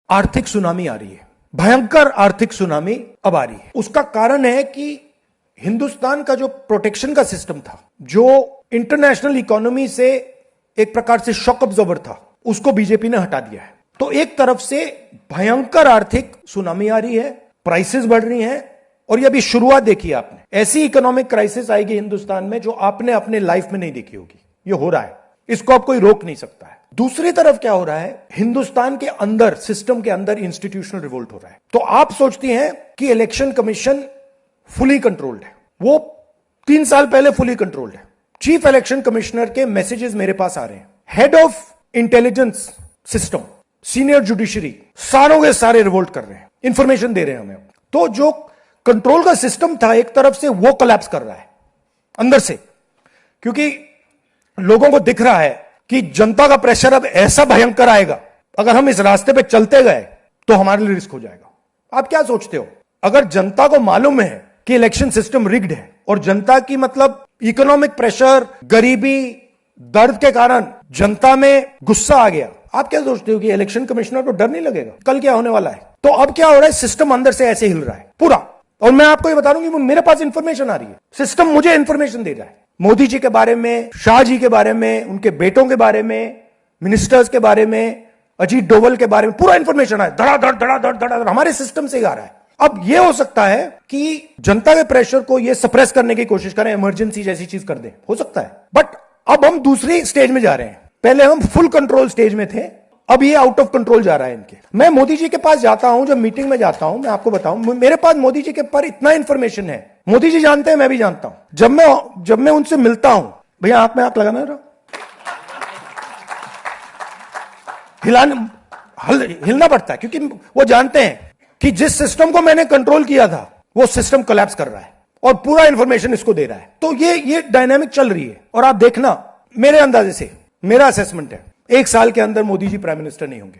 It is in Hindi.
आर्थिक सुनामी आ रही है, भयंकर आर्थिक सुनामी अब आ रही है। उसका कारण है कि हिंदुस्तान का जो प्रोटेक्शन का सिस्टम था, जो इंटरनेशनल इकोनॉमी से एक प्रकार से शॉक अब्जॉर्बर था, उसको बीजेपी ने हटा दिया है। तो एक तरफ से भयंकर आर्थिक सुनामी आ रही है, प्राइसेस बढ़ रही हैं, और ये अभी शुरुआत देखी आपने। ऐसी इकोनॉमिक क्राइसिस आएगी हिंदुस्तान में जो आपने अपने लाइफ में नहीं देखी होगी। ये हो रहा है, इसको आप कोई रोक नहीं सकता है। दूसरी तरफ क्या हो रहा है, हिंदुस्तान के अंदर, सिस्टम के अंदर इंस्टीट्यूशनल रिवोल्ट हो रहा है। तो आप सोचती हैं कि इलेक्शन कमीशन फुली कंट्रोल्ड है। वो 3 साल पहले फुली कंट्रोल्ड है। चीफ इलेक्शन कमिश्नर के मैसेजेस मेरे पास आ रहे हैं, head of intelligence system, senior judiciary, सारों के सारे रिवोल्ट कर रहे हैं, इंफॉर्मेशन दे रहे हैं हमें। तो जो कंट्रोल का सिस्टम था एक तरफ से, वो कोलैप्स कर रहा है अंदर से, क्योंकि लोगों को दिख रहा है कि जनता का प्रेशर अब ऐसा भयंकर आएगा, अगर हम इस रास्ते पे चलते गए तो हमारे लिए रिस्क हो जाएगा। आप क्या सोचते हो, अगर जनता को मालूम है कि इलेक्शन सिस्टम रिग्ड है और जनता की मतलब इकोनॉमिक प्रेशर, गरीबी, दर्द के कारण जनता में गुस्सा आ गया, आप क्या सोचते हो कि इलेक्शन कमिश्नर को डर नहीं लगेगा कल क्या होने वाला है? तो अब क्या हो रहा है, सिस्टम अंदर से ऐसे हिल रहा है पूरा। और मैं आपको ये बता दूं कि मेरे पास इंफॉर्मेशन आ रही है, सिस्टम मुझे इंफॉर्मेशन दे रहा है, मोदी जी के बारे में, शाह जी के बारे में, उनके बेटों के बारे में, मिनिस्टर्स के बारे में, अजीत डोवल के बारे में पूरा इंफॉर्मेशन है, धड़ाधड़ धड़ाधड़ धड़ाधड़ हमारे सिस्टम से आ रहा है। अब यह हो सकता है कि जनता के प्रेशर को यह सप्रेस करने की कोशिश करें, इमरजेंसी जैसी चीज कर दें, हो सकता है। बट अब हम दूसरी स्टेज में जा रहे हैं। पहले हम फुल कंट्रोल स्टेज में थे, अब ये आउट ऑफ कंट्रोल जा रहा है इनके। मैं मोदी जी के पास जाता हूं, जब मीटिंग में जाता हूं, मैं आपको बताऊं, मेरे पास मोदी जी के पर इतना इंफॉर्मेशन है, मोदी जी जानते हैं, मैं भी जानता हूं। जब मैं उनसे मिलता हूं, भैया आंख में आंख लगाना रहा, हिलना पड़ता है, क्योंकि वो जानते हैं कि जिस सिस्टम को मैंने कंट्रोल किया था वो सिस्टम कोलैप्स कर रहा है और पूरा इंफॉर्मेशन इसको दे रहा है। तो ये डायनामिक चल रही है। और आप देखना, मेरे अंदाजे से, मेरा असेसमेंट है, 1 साल के अंदर मोदी जी प्राइम मिनिस्टर नहीं होंगे।